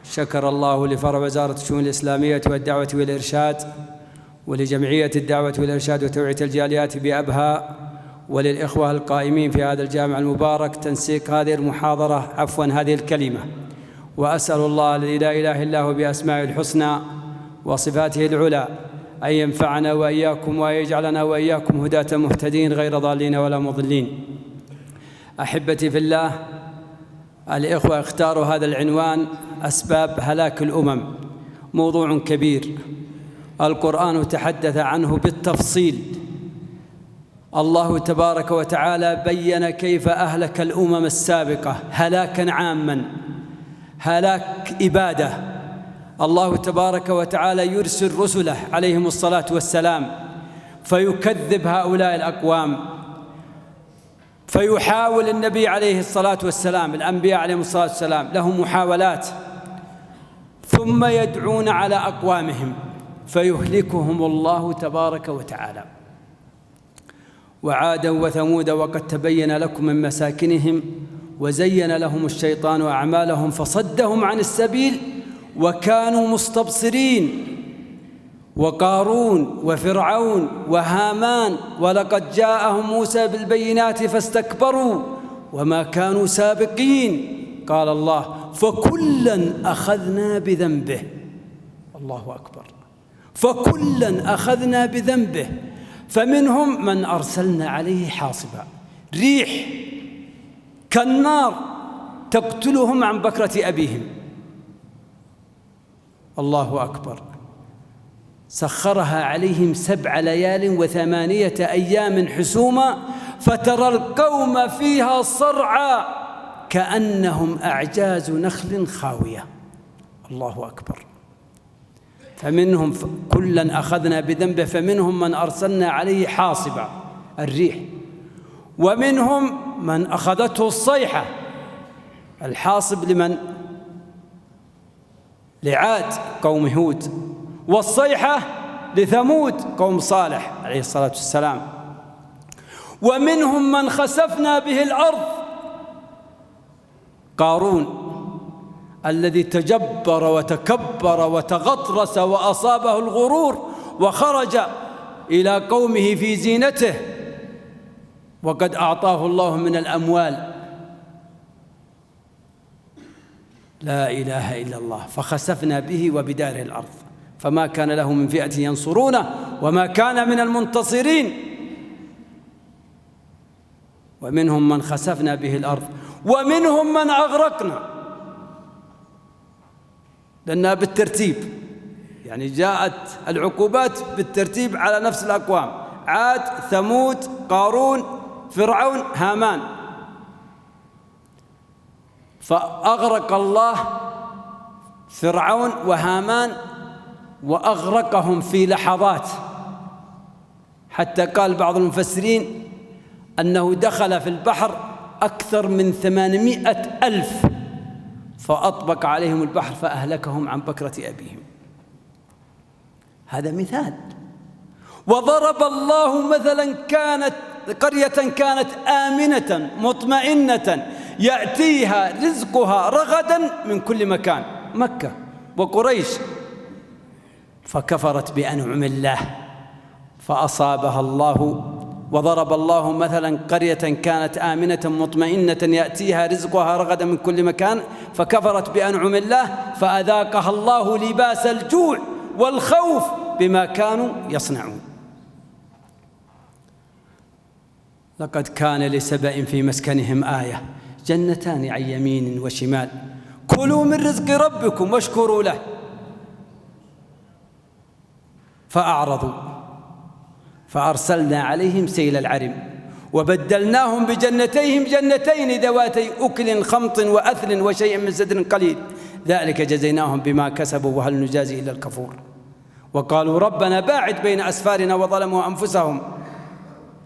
شكر الله لفرع وزارة الشؤون الإسلامية والدعوة والإرشاد ولجمعية الدعوة والإرشاد وتوعية الجاليات بأبها وللإخوة القائمين في هذا الجامع المبارك تنسيق هذه المحاضرة هذه الكلمة. وأسأل الله الذي لا إله إلا هو بأسمائه الحسنى وصفاته العلى أن ينفعنا وإياكم ويجعلنا وإياكم هداة مهتدين غير ضالين ولا مضلين. أحبتي في الله، الإخوة اختاروا هذا العنوان: أسباب هلاك الأمم. موضوع كبير، القرآن تحدث عنه بالتفصيل. الله تبارك وتعالى بيّن كيف أهلك الأمم السابقة هلاكاً عاماً، هلاك إبادة. الله تبارك وتعالى يرسل رسله عليهم الصلاة والسلام فيكذب هؤلاء الأقوام، فيحاول النبي عليه الصلاة والسلام، الأنبياء عليهم الصلاة والسلام لهم محاولات، ثم يدعون على أقوامهم فيهلكهم الله تبارك وتعالى. وعادا وثمود وقد تبين لكم من مساكنهم وزين لهم الشيطان أعمالهم فصدهم عن السبيل وكانوا مستبصرين. وقارون وفرعون وهامان ولقد جاءهم موسى بالبينات فاستكبروا وما كانوا سابقين. قال الله: فكلا أخذنا بذنبه. الله أكبر. فكلا أخذنا بذنبه، فمنهم من أرسلنا عليه حاصبا، ريح كالنار تقتلهم عن بكرة أبيهم. الله أكبر. سخرها عليهم 7 ليال و8 أيام حسوما فترى القوم فيها صرعى كأنهم أعجاز نخل خاوية. الله أكبر. فمنهم كلا أخذنا بذنبه، فمنهم من أرسلنا عليه حاصبا، الريح، ومنهم من أخذته الصيحة. الحاصب لمن؟ لعاد قوم هود، والصيحة لثمود قوم صالح عليه الصلاة والسلام. ومنهم من خسفنا به الأرض، قارون الذي تجبر وتكبر وتغطرس وأصابه الغرور وخرج إلى قومه في زينته وقد أعطاه الله من الأموال لا إله إلا الله، فخسفنا به وبداره الأرض فما كان له من فئة ينصرونه وما كان من المنتصرين. ومنهم من خسفنا به الأرض ومنهم من أغرقنا، لأنها بالترتيب، يعني جاءت العقوبات بالترتيب على نفس الأقوام: عاد، ثمود، قارون، فرعون، هامان. فأغرق الله فرعون وهامان وأغرقهم في لحظات، حتى قال بعض المفسرين أنه دخل في البحر أكثر من 800,000 فأطبق عليهم البحر فأهلكهم عن بكرة أبيهم. هذا مثال. وضرب الله مثلا قرية كانت آمنة مطمئنة يأتيها رزقها رغدا من كل مكان، مكة وقريش، فكفرت بأنعم الله فأصابها الله. وضرب الله مثلا قرية كانت آمنة مطمئنة يأتيها رزقها رغدا من كل مكان فكفرت بأنعم الله فأذاقها الله لباس الجوع والخوف بما كانوا يصنعون. لقد كان لسبأ في مسكنهم آية، جنتان عن يمين وشمال، كلوا من رزق ربكم واشكروا له. فأعرضوا فأرسلنا عليهم سيل العرم وبدلناهم بجنتين ذواتي أكل خمط وأثل وشيء من سدر قليل، ذلك جزيناهم بما كسبوا وهل نجازي إلا الكفور. وقالوا ربنا باعد بين أسفارنا وظلموا أنفسهم.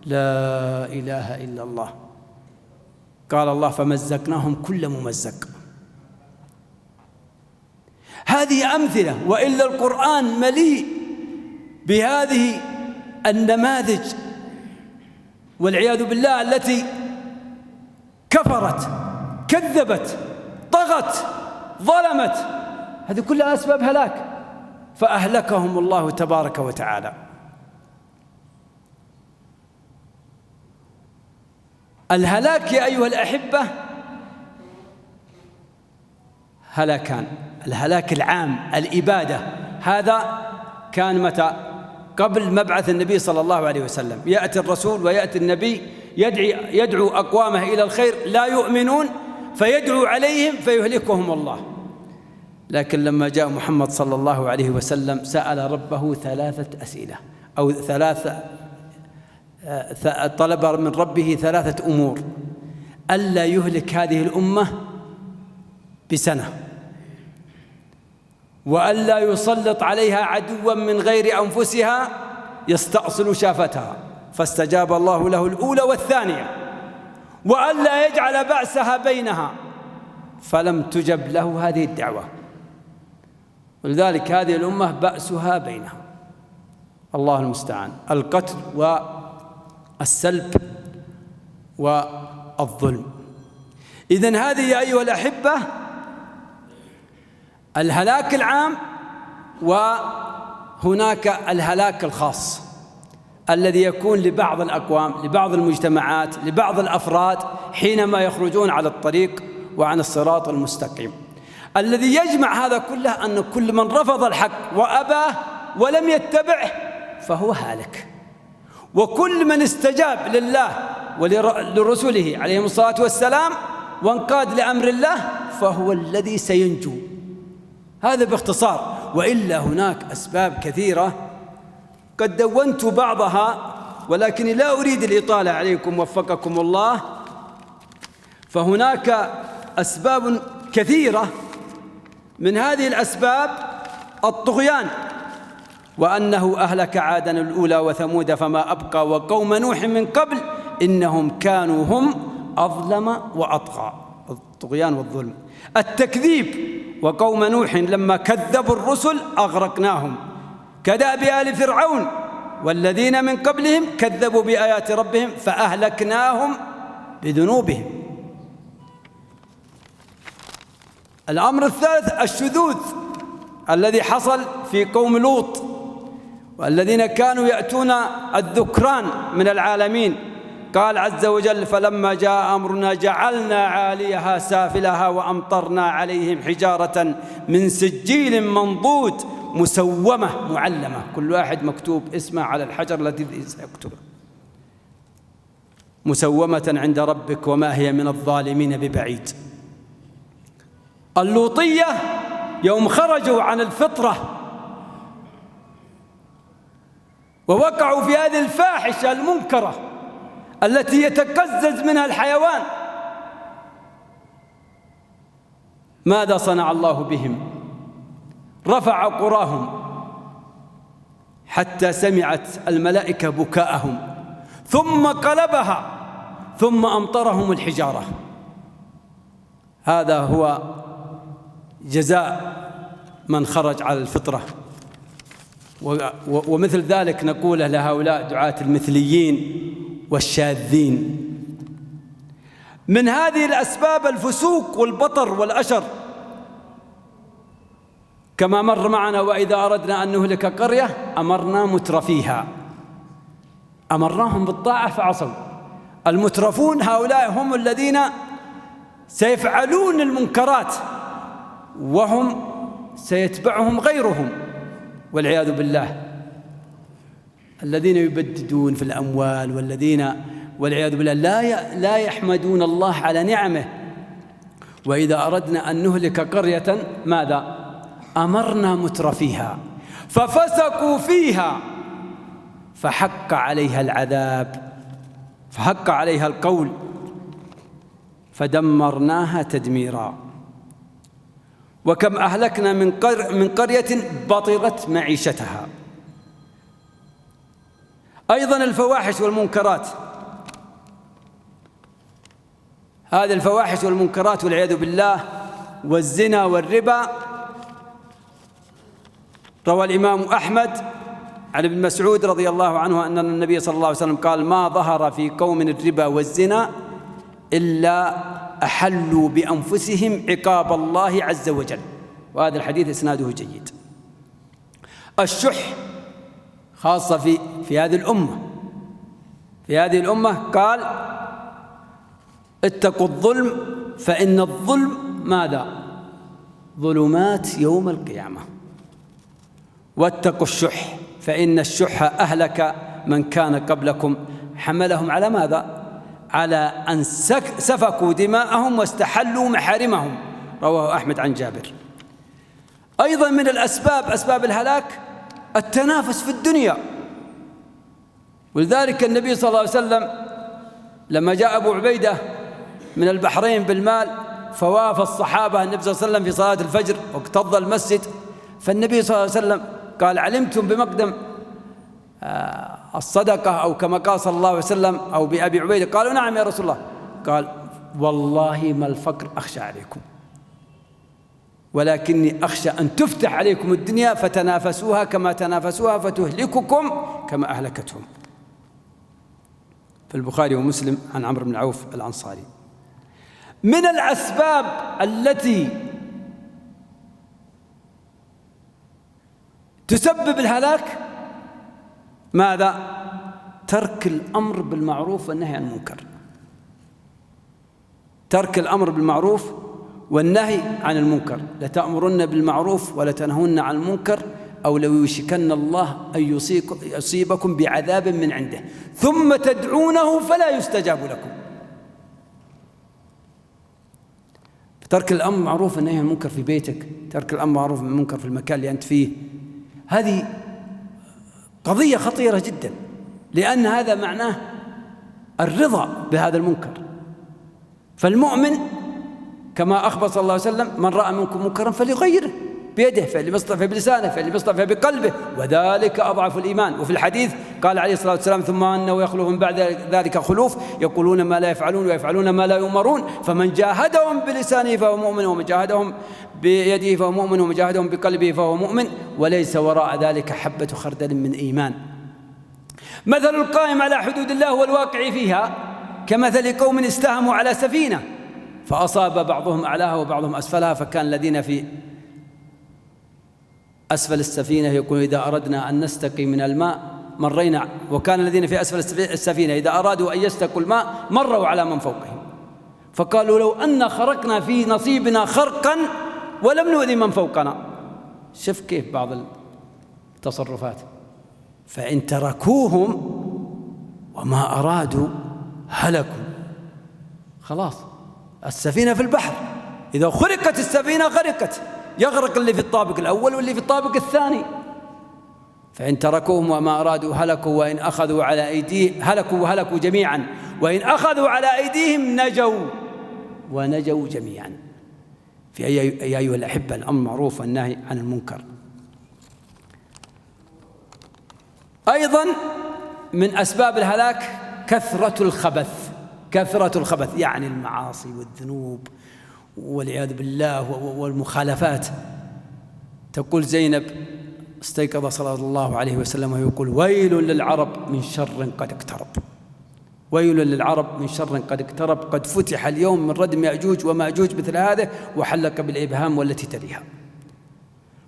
لا إله إلا الله. قال الله فمزقناهم كل ممزق. هذه أمثلة، وإلا القرآن مليء بهذه النماذج والعياذ بالله التي كفرت، كذبت، طغت، ظلمت، هذه كلها أسباب هلاك، فأهلكهم الله تبارك وتعالى. الهلاك يا أيها الأحبة هلاكان: الهلاك العام الإبادة، هذا كان متى؟ قبل مبعث النبي صلى الله عليه وسلم، يأتي الرسول ويأتي النبي يدعو أقوامه إلى الخير لا يؤمنون فيدعو عليهم فيهلكهم الله. لكن لما جاء محمد صلى الله عليه وسلم سأل ربه 3 أسئلة أو طلب من ربه 3 أمور: ألا يهلك هذه الأمة بسنة، وألا يسلط عليها عدوا من غير أنفسها يستأصل شافتها، فاستجاب الله له الأولى والثانية، وألا يجعل بأسها بينها، فلم تجب له هذه الدعوة. ولذلك هذه الأمة بأسها بينها، الله المستعان، القتل والسلب والظلم. إذن هذه يا أيها الأحبة الهلاك العام، وهناك الهلاك الخاص الذي يكون لبعض الأقوام، لبعض المجتمعات، لبعض الأفراد حينما يخرجون على الطريق وعن الصراط المستقيم. الذي يجمع هذا كله أن كل من رفض الحق وأباه ولم يتبعه فهو هالك، وكل من استجاب لله ولرسله عليهم الصلاة والسلام وانقاد لأمر الله فهو الذي سينجو. هذا باختصار، وإلا هناك أسباب كثيرة قد دونت بعضها ولكني لا أريد الإطالة عليكم وفقكم الله. فهناك أسباب كثيرة، من هذه الأسباب الطغيان، وأنه أهلك عادا الأولى وثمود فما أبقى وقوم نوح من قبل إنهم كانوا هم أظلم وأطغى، الطغيان والظلم. التكذيب، وقوم نوح لما كذبوا الرسل أغرقناهم كدأب آل فرعون والذين من قبلهم كذبوا بآيات ربهم فأهلكناهم بذنوبهم. الأمر الثالث الشذوذ الذي حصل في قوم لوط، والذين كانوا يأتون الذكران من العالمين. قال عز وجل: فلما جاء أمرنا جعلنا عاليها سافلها وأمطرنا عليهم حجارة من سجيل منضود مسومة معلمة، كل واحد مكتوب اسمه على الحجر الذي سيكتبه، مسومة عند ربك وما هي من الظالمين ببعيد. اللوطية يوم خرجوا عن الفطرة ووقعوا في هذه الفاحشة المنكرة التي يتقزز منها الحيوان، ماذا صنع الله بهم؟ رفع قراهم حتى سمعت الملائكة بكاءهم، ثم قلبها، ثم أمطرهم الحجارة. هذا هو جزاء من خرج على الفطرة. ومثل ذلك نقول لهؤلاء دعاة المثليين والشاذين. من هذه الأسباب الفسوق والبطر والأشر، كما مر معنا: وإذا أردنا أن نهلك قرية أمرنا مترفيها، أمرناهم بالطاعة فعصوا. المترفون هؤلاء هم الذين سيفعلون المنكرات وهم سيتبعهم غيرهم والعياذ بالله، الذين يبددون في الأموال، والذين والعياذ بالله لا يحمدون الله على نعمه. وإذا أردنا أن نهلك قرية ماذا؟ أمرنا مترفيها ففسقوا فيها فحق عليها العذاب، فحق عليها القول فدمرناها تدميرا. وكم أهلكنا من قرية بطرت معيشتها. أيضا الفواحش والمنكرات، هذه الفواحش والمنكرات والعياذ بالله، والزنا والربا. روى الإمام أحمد عن ابن مسعود رضي الله عنه أن النبي صلى الله عليه وسلم قال: ما ظهر في قوم الربا والزنا إلا أحلوا بأنفسهم عقاب الله عز وجل. وهذا الحديث إسناده جيد. الشح خاصة في هذه الأمة، في هذه الأمة قال اتقوا الظلم فإن الظلم ماذا؟ ظلمات يوم القيامة. واتقوا الشح فإن الشح أهلك من كان قبلكم حملهم على ماذا؟ على أن سفكوا دماءهم واستحلوا محارمهم، رواه أحمد عن جابر. أيضا من أسباب الهلاك التنافس في الدنيا، ولذلك النبي صلى الله عليه وسلم لما جاء أبو عبيدة من البحرين بالمال فوافى الصحابة النبي صلى الله عليه وسلم في صلاة الفجر واكتظ المسجد، فالنبي صلى الله عليه وسلم قال علمتم بمقدم الصدقة أو كما قال صلى الله عليه وسلم أو بأبي عبيدة؟ قالوا نعم يا رسول الله. قال والله ما الفقر أخشى عليكم، ولكني أخشى أن تفتح عليكم الدنيا فتنافسوها كما تنافسوها فتهلككم كما أهلكتهم. في البخاري ومسلم عن عمرو بن عوف الأنصاري. من الأسباب التي تسبب الهلاك ماذا؟ ترك الأمر بالمعروف والنهي عن المنكر. ترك الأمر بالمعروف والنهي عن المنكر. لتأمرن بالمعروف ولتنهون عن المنكر أو لو يوشكن الله أن يصيبكم بعذاب من عنده ثم تدعونه فلا يستجاب لكم. ترك الأمر بالمعروف والنهي عن المنكر في بيتك، ترك الأمر بالمعروف والمنكر في المكان اللي أنت فيه، هذه قضية خطيرة جدا، لأن هذا معناه الرضا بهذا المنكر. فالمؤمن كما أخبر صلى الله عليه وسلم من رأى منكم منكرا فليغيره بيده، فاللي بيستطيع بلسانه، فاللي بيستطيع بقلبه، وذلك أضعف الإيمان. وفي الحديث قال عليه الصلاة والسلام ثم أنه يخلف من بعد ذلك خلوف يقولون ما لا يفعلون ويفعلون ما لا يؤمرون فمن جاهدهم بلسانه فهو مؤمن ومن جاهدهم بيده فهو مؤمن ومن جاهدهم بقلبه فهو مؤمن وليس وراء ذلك حبة خردل من إيمان. مثل القائم على حدود الله والواقع فيها كمثل قوم استهموا على سفينة فأصاب بعضهم أعلاها وبعضهم أسفلها فكان الذين في أسفل السفينة يقول إذا أردنا أن نستقي من الماء مرينا، وكان الذين في أسفل السفينة إذا أرادوا أن يستقوا الماء مروا على من فوقهم فقالوا لو أن خرقنا في نصيبنا خرقا ولم نؤذي من فوقنا. شوف كيف بعض التصرفات. فإن تركوهم وما أرادوا هلكوا. خلاص السفينة في البحر، إذا خرقت السفينة غرقت، يغرق اللي في الطابق الأول واللي في الطابق الثاني. فإن تركوهم وما أرادوا هلكوا وإن أخذوا على أيديهم هلكوا وهلكوا جميعا وإن أخذوا على أيديهم نجوا ونجوا جميعا. في يا أيها الأحبة الأمر معروف والنهي عن المنكر. أيضا من أسباب الهلاك كثرة الخبث. كثرة الخبث يعني المعاصي والذنوب والعياذ بالله والمخالفات. تقول زينب استيقظ صلى الله عليه وسلم ويقول ويل للعرب من شر قد اقترب، ويل للعرب من شر قد اقترب، قد فتح اليوم من ردم يأجوج ومأجوج مثل هذا وحلق بالإبهام والتي تليها.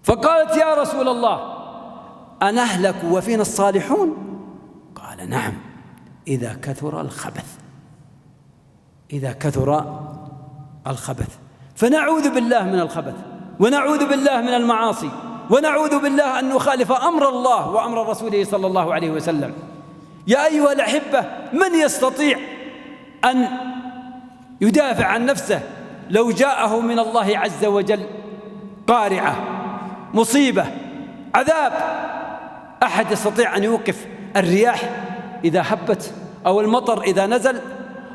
فقالت يا رسول الله أنهلك وفينا الصالحون؟ قال نعم إذا كثر الخبث. إذا كثر الخبث. فنعوذ بالله من الخبث ونعوذ بالله من المعاصي ونعوذ بالله أن نخالف أمر الله وأمر رسوله صلى الله عليه وسلم. يا أيها الأحبة من يستطيع أن يدافع عن نفسه لو جاءه من الله عز وجل قارعة مصيبة عذاب؟ أحد يستطيع أن يوقف الرياح إذا هبت أو المطر إذا نزل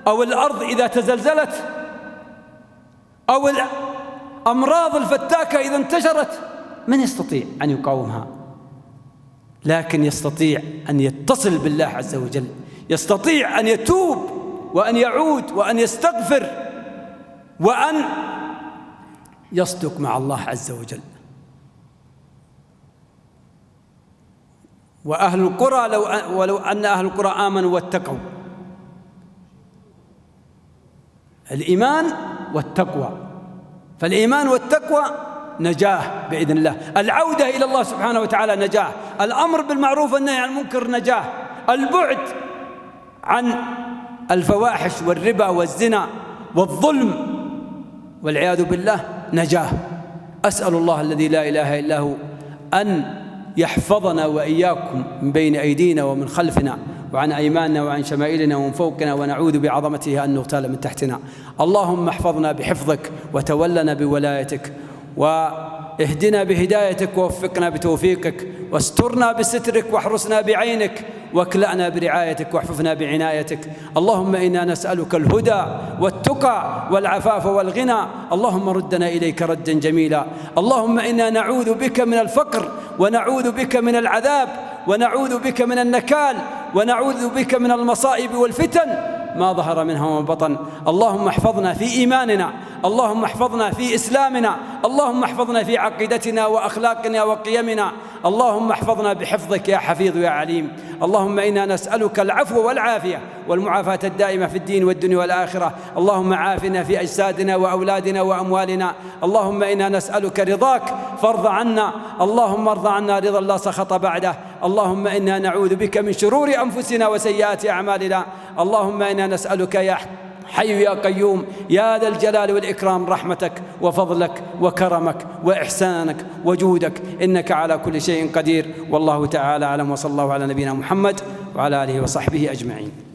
أو الأرض إذا تزلزلت أو الأمراض الفتاكة إذا انتشرت؟ من يستطيع أن يقاومها؟ لكن يستطيع أن يتصل بالله عز وجل، يستطيع أن يتوب وأن يعود وأن يستغفر وأن يصدق مع الله عز وجل. وأهل القرى ولو أن أهل القرى آمنوا واتقوا. الإيمان والتقوى. فالإيمان والتقوى نجاة بإذن الله، العودة إلى الله سبحانه وتعالى نجاة، الأمر بالمعروف والنهي عن المنكر نجاة، البعد عن الفواحش والربا والزنا والظلم والعياذ بالله نجاة. أسأل الله الذي لا إله إلا هو أن يحفظنا وإياكم من بين أيدينا ومن خلفنا وعن أيماننا وعن شمائلنا ومن فوقنا، ونعوذ بعظمته أن نغتال من تحتنا. اللهم احفظنا بحفظك، وتولنا بولايتك، واهدنا بهدايتك، ووفقنا بتوفيقك، واسترنا بسترك، واحرسنا بعينك، واكلأنا برعايتك، واحفظنا بعنايتك. اللهم إنا نسألك الهدى والتقى والعفاف والغنى. اللهم ردنا إليك ردا جميلا. اللهم إنا نعوذ بك من الفقر، ونعوذ بك من العذاب، ونعوذ بك من النكال، ونعوذ بك من المصائب والفتن ما ظهر منها وما بطن. اللهم احفظنا في إيماننا، اللهم احفظنا في إسلامنا، اللهم احفظنا في عقيدتنا وأخلاقنا وقيمنا. اللهم احفظنا بحفظك يا حفيظ يا عليم. اللهم إنا نسألك العفو والعافية والمعافاة الدائمة في الدين والدنيا والآخرة. اللهم عافنا في أجسادنا وأولادنا وأموالنا. اللهم إنا نسألك رضاك فارض عنا. اللهم ارض عنا رضا لا سخط بعده. اللهم إنا نعوذ بك من شرور أنفسنا وسيئات أعمالنا. اللهم إنا نسألك يا حي يا قيوم يا ذا الجلال والإكرام رحمتك وفضلك وكرمك وإحسانك وجودك، إنك على كل شيء قدير. والله تعالى أعلم، وصلى الله على نبينا محمد وعلى آله وصحبه أجمعين.